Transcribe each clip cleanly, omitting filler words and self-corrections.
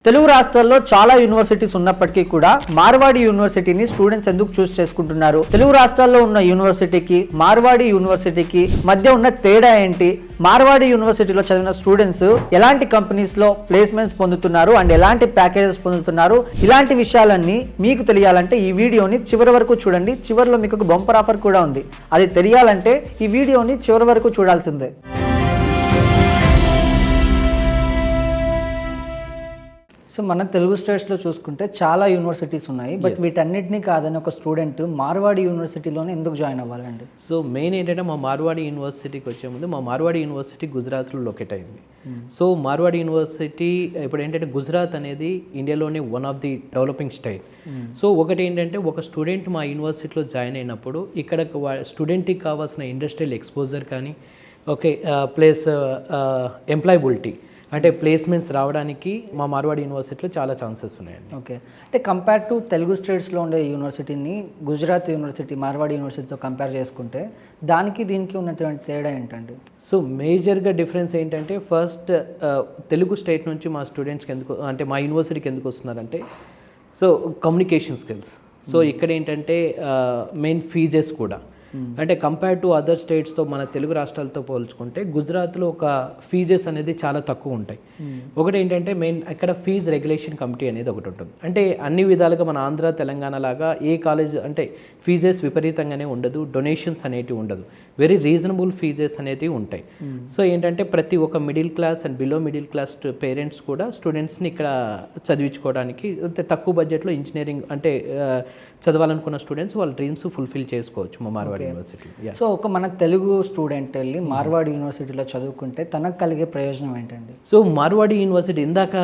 తెలుగు రాష్ట్రాల్లో చాలా యూనివర్సిటీస్ ఉన్నప్పటికీ కూడా మార్వాడి యూనివర్సిటీని స్టూడెంట్స్ ఎందుకు చూస్ చేసుకుంటున్నారు? తెలుగు రాష్ట్రాల్లో ఉన్న యూనివర్సిటీకి మార్వాడి యూనివర్సిటీకి మధ్య ఉన్న తేడా ఏంటి? మార్వాడి యూనివర్సిటీలో చదివిన స్టూడెంట్స్ ఎలాంటి కంపెనీస్ లో ప్లేస్మెంట్స్ పొందుతున్నారు అండ్ ఎలాంటి ప్యాకేజెస్ పొందుతున్నారు? ఇలాంటి విషయాలన్నీ మీకు తెలియాలంటే ఈ వీడియోని చివరి వరకు చూడండి. చివరిలో మీకు ఒక బంపర్ ఆఫర్ కూడా ఉంది. అది తెలియాలంటే ఈ వీడియోని చివరి వరకు చూడాల్సిందే. సో మన తెలుగు స్టేట్స్లో చూసుకుంటే చాలా యూనివర్సిటీస్ ఉన్నాయి. బట్ వీటన్నిటినీ కాదని ఒక స్టూడెంట్ మార్వాడి యూనివర్సిటీలోనే ఎందుకు జాయిన్ అవ్వాలండి? సో మెయిన్ ఏంటంటే మా మార్వాడి యూనివర్సిటీకి వచ్చే ముందు మా మార్వాడి యూనివర్సిటీ గుజరాత్లో లొకేట్ అయింది. సో మార్వాడి యూనివర్సిటీ ఇప్పుడు ఏంటంటే గుజరాత్ అనేది ఇండియాలోనే one of the developing state. So ఒకటి ఏంటంటే ఒక స్టూడెంట్ మా యూనివర్సిటీలో జాయిన్ అయినప్పుడు ఇక్కడ స్టూడెంట్కి కావాల్సిన ఇండస్ట్రియల్ ఎక్స్పోజర్ కానీ ప్లస్ ఎంప్లాయబిలిటీ అంటే ప్లేస్మెంట్స్ రావడానికి మా మార్వాడి యూనివర్సిటీలో చాలా ఛాన్సెస్ ఉన్నాయండి. ఓకే, అంటే కంపేర్ టు తెలుగు స్టేట్స్లో ఉండే యూనివర్సిటీని గుజరాత్ యూనివర్సిటీ మార్వాడి యూనివర్సిటీతో కంపేర్ చేసుకుంటే దానికి దీనికి ఉన్నటువంటి తేడా ఏంటండి? సో మేజర్గా డిఫరెన్స్ ఏంటంటే ఫస్ట్ తెలుగు స్టేట్ నుంచి మా స్టూడెంట్స్కి ఎందుకు అంటే మా యూనివర్సిటీకి ఎందుకు వస్తున్నారంటే సో కమ్యూనికేషన్ స్కిల్స్. సో ఇక్కడ ఏంటంటే మెయిన్ ఫీజెస్ కూడా అంటే కంపేర్ టు అదర్ స్టేట్స్తో మన తెలుగు రాష్ట్రాలతో పోల్చుకుంటే గుజరాత్లో ఒక ఫీజెస్ అనేది చాలా తక్కువ ఉంటాయి. ఒకటి ఏంటంటే మెయిన్ అక్కడ ఫీజ్ రెగ్యులేషన్ కమిటీ అనేది ఒకటి ఉంటుంది. అంటే అన్ని విధాలుగా మన ఆంధ్ర తెలంగాణ లాగా ఏ కాలేజ్ అంటే ఫీజెస్ విపరీతంగానే ఉండదు, డొనేషన్స్ అనేటివి ఉండదు, వెరీ రీజనబుల్ ఫీజెస్ అనేటివి ఉంటాయి. సో ఏంటంటే ప్రతి ఒక్క middle class and below middle class parents కూడా స్టూడెంట్స్ని ఇక్కడ చదివించుకోవడానికి తక్కువ బడ్జెట్లో ఇంజనీరింగ్ అంటే చదవాలనుకున్న స్టూడెంట్స్ వాళ్ళ డ్రీమ్స్ ఫుల్ఫిల్ చేసుకోవచ్చు మా మార్వాడి యూనివర్సిటీ. సో ఒక మన తెలుగు స్టూడెంట్ వెళ్ళి మార్వాడి యూనివర్సిటీలో చదువుకుంటే తనకు కలిగే ప్రయోజనం ఏంటండి? సో మార్వాడి యూనివర్సిటీ ఇందాక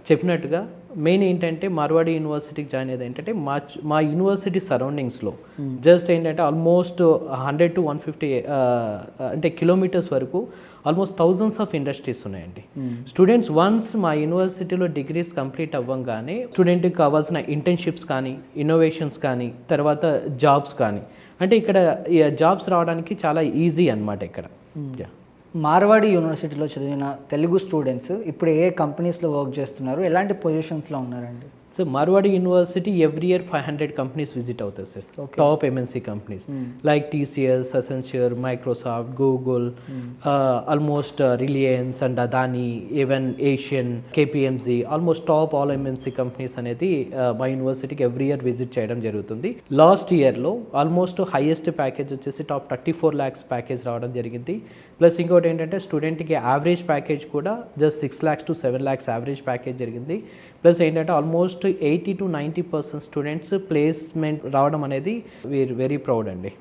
చెప్పినట్టుగా మెయిన్ ఏంటంటే మార్వాడి యూనివర్సిటీకి జాయిన్ అయ్యేది ఏంటంటే మా యూనివర్సిటీ సరౌండింగ్స్లో జస్ట్ ఏంటంటే ఆల్మోస్ట్ 100 to 150 అంటే కిలోమీటర్స్ వరకు ఆల్మోస్ట్ థౌజండ్స్ ఆఫ్ ఇండస్ట్రీస్ ఉన్నాయండి. స్టూడెంట్స్ వన్స్ మా యూనివర్సిటీలో డిగ్రీస్ కంప్లీట్ అవ్వంగానే స్టూడెంట్కి కావాల్సిన ఇంటర్న్షిప్స్ కానీ ఇన్నోవేషన్స్ కానీ తర్వాత జాబ్స్ కానీ అంటే ఇక్కడ జాబ్స్ రావడానికి చాలా ఈజీ అన్నమాట ఇక్కడ. మార్వాడి యూనివర్సిటీలో చదివిన తెలుగు స్టూడెంట్స్ ఇప్పుడు ఏ కంపెనీస్లో వర్క్ చేస్తున్నారు, ఎలాంటి పొజిషన్స్లో ఉన్నారండి? So Marwadi university every year 500 companies visit అవుతాయి sir. Top MNC companies like TCS, Accenture, Microsoft, Google, almost Reliance and Adani, even Asian, KPMG, almost top all MNC companies అనేది మా యూనివర్సిటీకి ఎవ్రీ ఇయర్ విజిట్ చేయడం జరుగుతుంది. లాస్ట్ ఇయర్లో ఆల్మోస్ట్ హైయెస్ట్ ప్యాకేజ్ వచ్చేసి top 34 lakhs package రావడం జరిగింది. ప్లస్ ఇంకోటి ఏంటంటే స్టూడెంట్కి యావరేజ్ ప్యాకేజ్ కూడా just 6 lakhs to 7 lakhs average package జరిగింది. ప్లస్ ఏంటంటే ఆల్మోస్ట్ 80 to 90% స్టూడెంట్స్ ప్లేస్మెంట్ రావడం అనేది వీఆర్ వెరీ ప్రౌడ్ అండి.